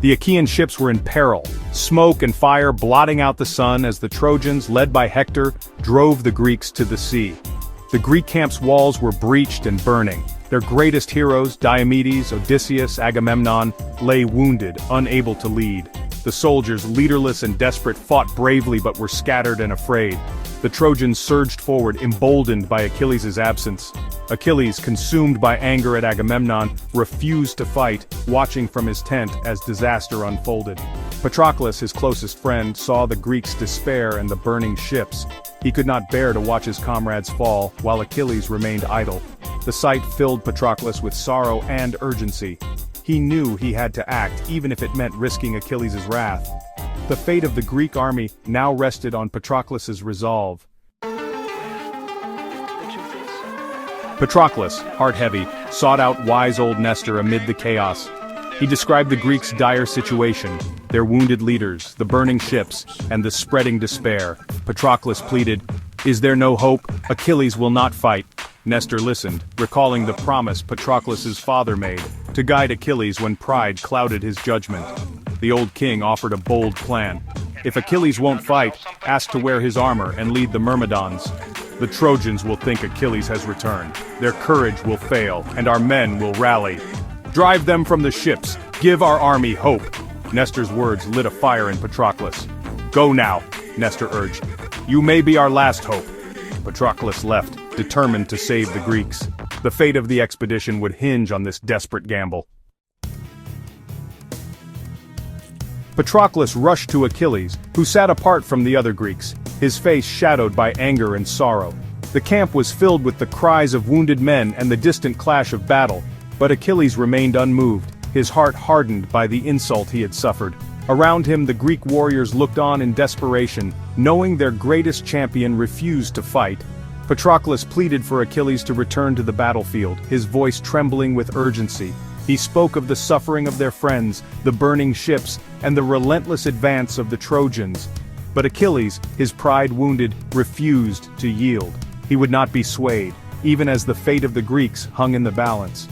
The Achaean ships were in peril, smoke and fire blotting out the sun as the Trojans, led by Hector, drove the Greeks to the sea. The Greek camp's walls were breached and burning. Their greatest heroes, Diomedes, Odysseus, Agamemnon, lay wounded, unable to lead. The soldiers, leaderless and desperate, fought bravely but were scattered and afraid. The Trojans surged forward, emboldened by Achilles' absence. Achilles, consumed by anger at Agamemnon, refused to fight, watching from his tent as disaster unfolded. Patroclus, his closest friend, saw the Greeks' despair and the burning ships. He could not bear to watch his comrades fall, while Achilles remained idle. The sight filled Patroclus with sorrow and urgency. He knew he had to act, even if it meant risking Achilles' wrath. The fate of the Greek army now rested on Patroclus' resolve. Patroclus, heart-heavy, sought out wise old Nestor amid the chaos. He described the Greeks' dire situation, their wounded leaders, the burning ships, and the spreading despair. Patroclus pleaded, "Is there no hope? Achilles will not fight." Nestor listened, recalling the promise Patroclus' father made, to guide Achilles when pride clouded his judgment. The old king offered a bold plan. If Achilles won't fight, ask to wear his armor and lead the Myrmidons. The Trojans will think Achilles has returned. Their courage will fail, and our men will rally. Drive them from the ships. Give our army hope. Nestor's words lit a fire in Patroclus. Go now, Nestor urged. You may be our last hope. Patroclus left, determined to save the Greeks. The fate of the expedition would hinge on this desperate gamble. Patroclus rushed to Achilles, who sat apart from the other Greeks, his face shadowed by anger and sorrow. The camp was filled with the cries of wounded men and the distant clash of battle, but Achilles remained unmoved, his heart hardened by the insult he had suffered. Around him the Greek warriors looked on in desperation, knowing their greatest champion refused to fight. Patroclus pleaded for Achilles to return to the battlefield, his voice trembling with urgency. He spoke of the suffering of their friends, the burning ships, and the relentless advance of the Trojans. But Achilles, his pride wounded, refused to yield. He would not be swayed, even as the fate of the Greeks hung in the balance.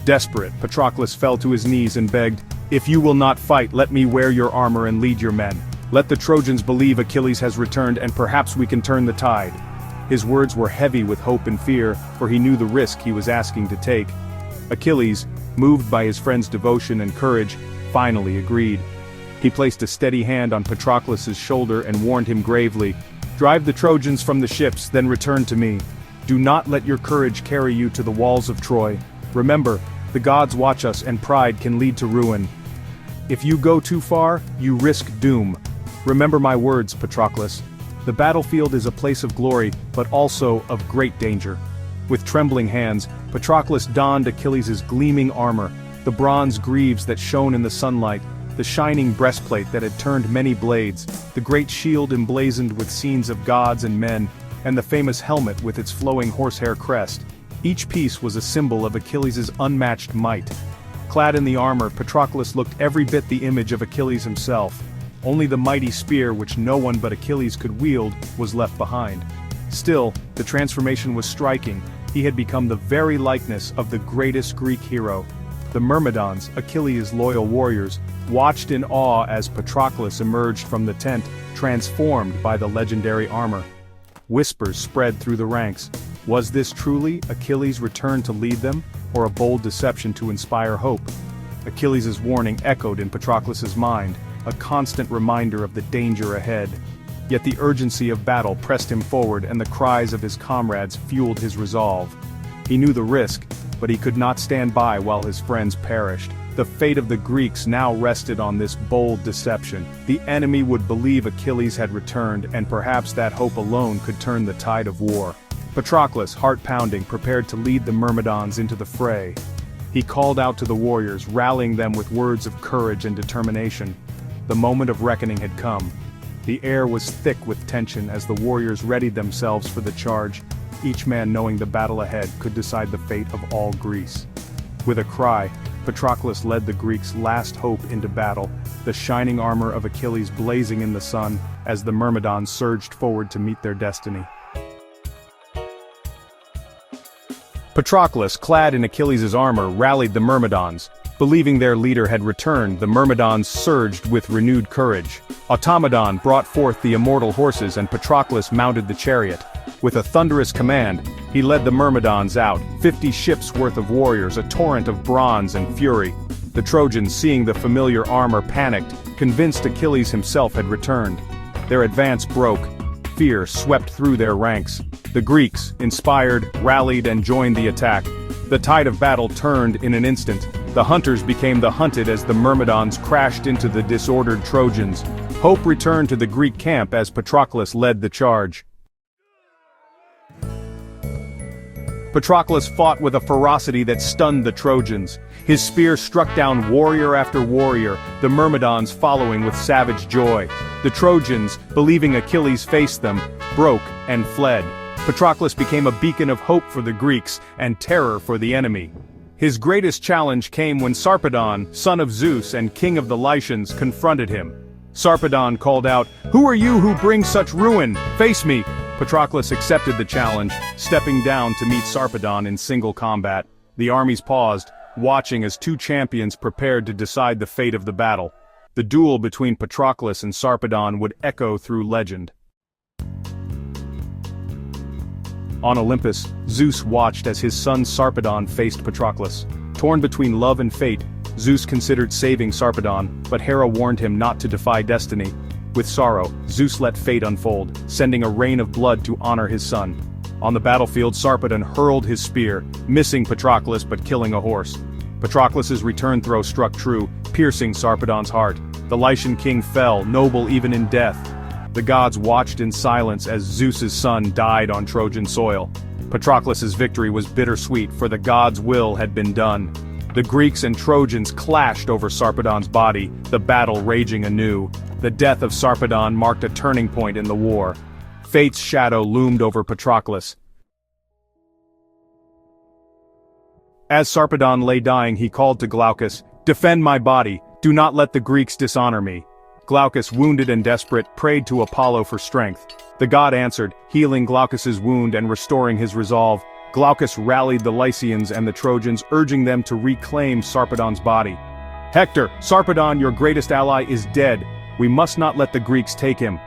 Desperate, Patroclus fell to his knees and begged, "If you will not fight, let me wear your armor and lead your men. Let the Trojans believe Achilles has returned and perhaps we can turn the tide." His words were heavy with hope and fear, for he knew the risk he was asking to take. Achilles, moved by his friend's devotion and courage, finally agreed. He placed a steady hand on Patroclus' shoulder and warned him gravely, "Drive the Trojans from the ships, then return to me. Do not let your courage carry you to the walls of Troy. Remember, the gods watch us and pride can lead to ruin. If you go too far, you risk doom. Remember my words, Patroclus. The battlefield is a place of glory, but also of great danger." With trembling hands, Patroclus donned Achilles' gleaming armor, the bronze greaves that shone in the sunlight, the shining breastplate that had turned many blades, the great shield emblazoned with scenes of gods and men, and the famous helmet with its flowing horsehair crest. Each piece was a symbol of Achilles' unmatched might. Clad in the armor, Patroclus looked every bit the image of Achilles himself. Only the mighty spear which no one but Achilles could wield was left behind. Still, the transformation was striking. He had become the very likeness of the greatest Greek hero. The Myrmidons, Achilles' loyal warriors, watched in awe as Patroclus emerged from the tent, transformed by the legendary armor. Whispers spread through the ranks. Was this truly Achilles' return to lead them, or a bold deception to inspire hope? Achilles' warning echoed in Patroclus' mind, a constant reminder of the danger ahead. Yet the urgency of battle pressed him forward and the cries of his comrades fueled his resolve. He knew the risk, but he could not stand by while his friends perished. The fate of the Greeks now rested on this bold deception. The enemy would believe Achilles had returned, and perhaps that hope alone could turn the tide of war. Patroclus, heart-pounding, prepared to lead the Myrmidons into the fray. He called out to the warriors, rallying them with words of courage and determination. The moment of reckoning had come. The air was thick with tension as the warriors readied themselves for the charge, each man knowing the battle ahead could decide the fate of all Greece. With a cry, Patroclus led the Greeks' last hope into battle, the shining armor of Achilles blazing in the sun as the Myrmidons surged forward to meet their destiny. Patroclus, clad in Achilles' armor, rallied the Myrmidons. Believing their leader had returned, the Myrmidons surged with renewed courage. Automedon brought forth the immortal horses and Patroclus mounted the chariot. With a thunderous command, he led the Myrmidons out, 50 ships worth of warriors, a torrent of bronze and fury. The Trojans, seeing the familiar armor, panicked, convinced Achilles himself had returned. Their advance broke. Fear swept through their ranks. The Greeks, inspired, rallied and joined the attack. The tide of battle turned in an instant. The hunters became the hunted as the Myrmidons crashed into the disordered Trojans. Hope returned to the Greek camp as Patroclus led the charge. Patroclus fought with a ferocity that stunned the Trojans. His spear struck down warrior after warrior, the Myrmidons following with savage joy. The Trojans, believing Achilles faced them, broke and fled. Patroclus became a beacon of hope for the Greeks and terror for the enemy. His greatest challenge came when Sarpedon, son of Zeus and king of the Lycians, confronted him. Sarpedon called out, "Who are you who bring such ruin? Face me!" Patroclus accepted the challenge, stepping down to meet Sarpedon in single combat. The armies paused, watching as two champions prepared to decide the fate of the battle. The duel between Patroclus and Sarpedon would echo through legend. On Olympus, Zeus watched as his son Sarpedon faced Patroclus. Torn between love and fate, Zeus considered saving Sarpedon, but Hera warned him not to defy destiny. With sorrow, Zeus let fate unfold, sending a rain of blood to honor his son. On the battlefield, Sarpedon hurled his spear, missing Patroclus but killing a horse. Patroclus's return throw struck true, piercing Sarpedon's heart. The Lycian king fell, noble even in death. The gods watched in silence as Zeus's son died on Trojan soil. Patroclus's victory was bittersweet, for the gods' will had been done. The Greeks and Trojans clashed over Sarpedon's body, the battle raging anew. The death of Sarpedon marked a turning point in the war. Fate's shadow loomed over Patroclus. As Sarpedon lay dying, he called to Glaucus, "Defend my body, do not let the Greeks dishonor me." Glaucus, wounded and desperate, prayed to Apollo for strength. The god answered, healing Glaucus's wound and restoring his resolve. Glaucus rallied the Lycians and the Trojans, urging them to reclaim Sarpedon's body. "Hector, Sarpedon, your greatest ally, is dead. We must not let the Greeks take him."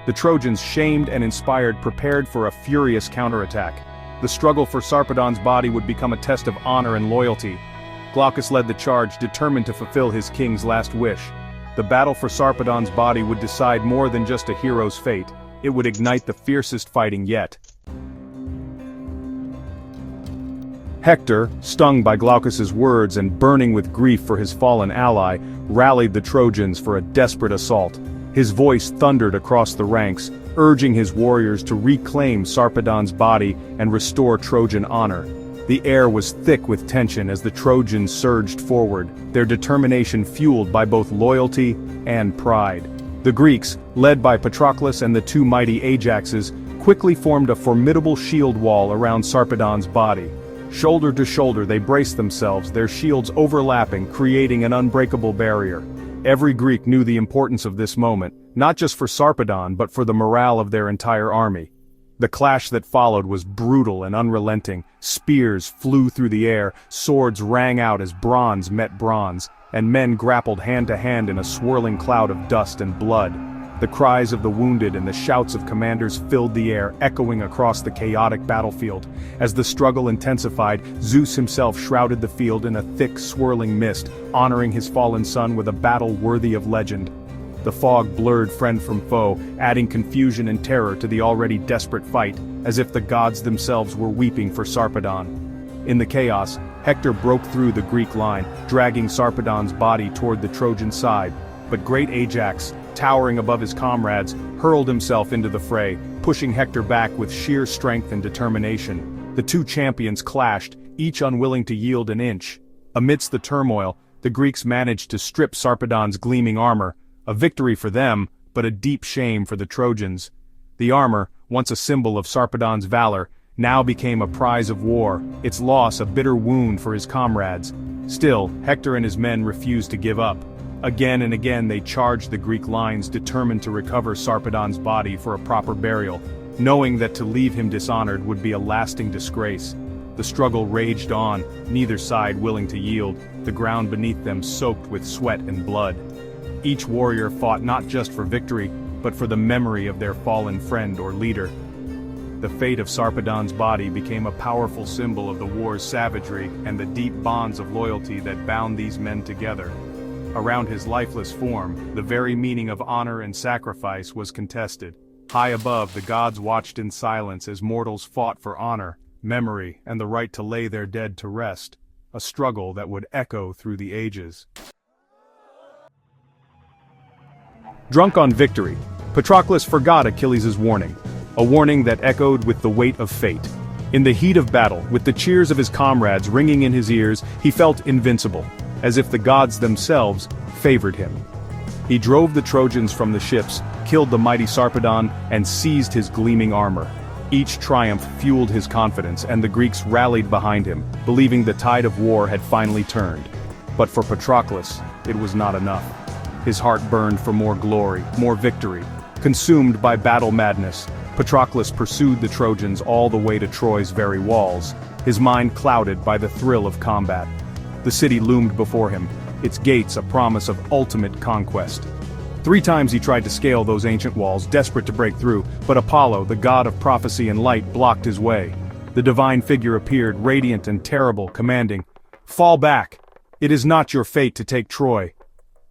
The Trojans, shamed and inspired, prepared for a furious counterattack. The struggle for Sarpedon's body would become a test of honor and loyalty. Glaucus led the charge, determined to fulfill his king's last wish. The battle for Sarpedon's body would decide more than just a hero's fate. It would ignite the fiercest fighting yet. Hector, stung by Glaucus's words and burning with grief for his fallen ally, rallied the Trojans for a desperate assault. His voice thundered across the ranks, urging his warriors to reclaim Sarpedon's body and restore Trojan honor. The air was thick with tension as the Trojans surged forward, their determination fueled by both loyalty and pride. The Greeks, led by Patroclus and the two mighty Ajaxes, quickly formed a formidable shield wall around Sarpedon's body. Shoulder to shoulder they braced themselves, their shields overlapping, creating an unbreakable barrier. Every Greek knew the importance of this moment, not just for Sarpedon but for the morale of their entire army. The clash that followed was brutal and unrelenting. Spears flew through the air, swords rang out as bronze met bronze, and men grappled hand to hand in a swirling cloud of dust and blood. The cries of the wounded and the shouts of commanders filled the air, echoing across the chaotic battlefield. As the struggle intensified, Zeus himself shrouded the field in a thick, swirling mist, honoring his fallen son with a battle worthy of legend. The fog blurred friend from foe, adding confusion and terror to the already desperate fight, as if the gods themselves were weeping for Sarpedon. In the chaos, Hector broke through the Greek line, dragging Sarpedon's body toward the Trojan side, but great Ajax, towering above his comrades, hurled himself into the fray, pushing Hector back with sheer strength and determination. The two champions clashed, each unwilling to yield an inch. Amidst the turmoil, the Greeks managed to strip Sarpedon's gleaming armor, a victory for them, but a deep shame for the Trojans. The armor, once a symbol of Sarpedon's valor, now became a prize of war, its loss a bitter wound for his comrades. Still, Hector and his men refused to give up. Again and again they charged the Greek lines, determined to recover Sarpedon's body for a proper burial, knowing that to leave him dishonored would be a lasting disgrace. The struggle raged on, neither side willing to yield, the ground beneath them soaked with sweat and blood. Each warrior fought not just for victory, but for the memory of their fallen friend or leader. The fate of Sarpedon's body became a powerful symbol of the war's savagery and the deep bonds of loyalty that bound these men together. Around his lifeless form, the very meaning of honor and sacrifice was contested. High above, the gods watched in silence as mortals fought for honor, memory, and the right to lay their dead to rest, a struggle that would echo through the ages. Drunk on victory, Patroclus forgot Achilles' warning, a warning that echoed with the weight of fate. In the heat of battle, with the cheers of his comrades ringing in his ears, he felt invincible, as if the gods themselves favored him. He drove the Trojans from the ships, killed the mighty Sarpedon, and seized his gleaming armor. Each triumph fueled his confidence, and the Greeks rallied behind him, believing the tide of war had finally turned. But for Patroclus, it was not enough. His heart burned for more glory, more victory. Consumed by battle madness, Patroclus pursued the Trojans all the way to Troy's very walls, his mind clouded by the thrill of combat. The city loomed before him, its gates a promise of ultimate conquest. 3 times he tried to scale those ancient walls, desperate to break through, but Apollo, the god of prophecy and light, blocked his way. The divine figure appeared, radiant and terrible, commanding, "Fall back! It is not your fate to take Troy."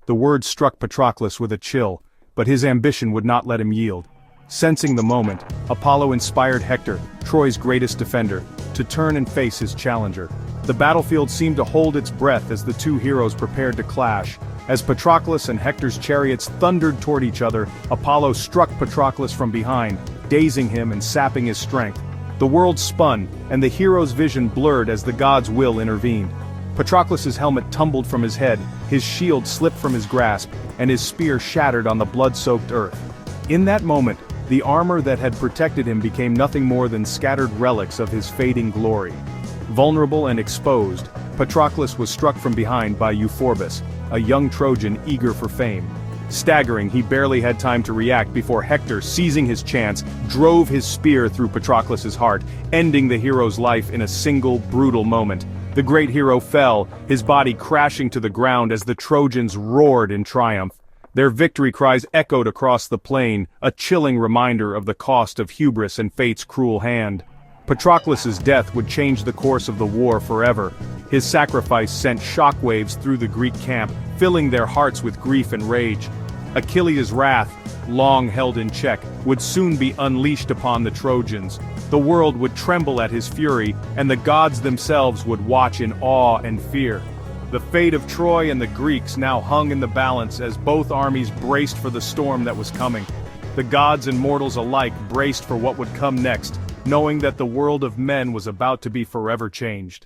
The words struck Patroclus with a chill, but his ambition would not let him yield. Sensing the moment, Apollo inspired Hector, Troy's greatest defender, to turn and face his challenger. The battlefield seemed to hold its breath as the two heroes prepared to clash. As Patroclus and Hector's chariots thundered toward each other, Apollo struck Patroclus from behind, dazing him and sapping his strength. The world spun, and the hero's vision blurred as the god's will intervened. Patroclus's helmet tumbled from his head, his shield slipped from his grasp, and his spear shattered on the blood-soaked earth. In that moment, the armor that had protected him became nothing more than scattered relics of his fading glory. Vulnerable and exposed, Patroclus was struck from behind by Euphorbus, a young Trojan eager for fame. Staggering, he barely had time to react before Hector, seizing his chance, drove his spear through Patroclus's heart, ending the hero's life in a single, brutal moment. The great hero fell, his body crashing to the ground as the Trojans roared in triumph. Their victory cries echoed across the plain, a chilling reminder of the cost of hubris and fate's cruel hand. Patroclus's death would change the course of the war forever. His sacrifice sent shockwaves through the Greek camp, filling their hearts with grief and rage. Achilles' wrath, long held in check, would soon be unleashed upon the Trojans. The world would tremble at his fury, and the gods themselves would watch in awe and fear. The fate of Troy and the Greeks now hung in the balance as both armies braced for the storm that was coming. The gods and mortals alike braced for what would come next, knowing that the world of men was about to be forever changed.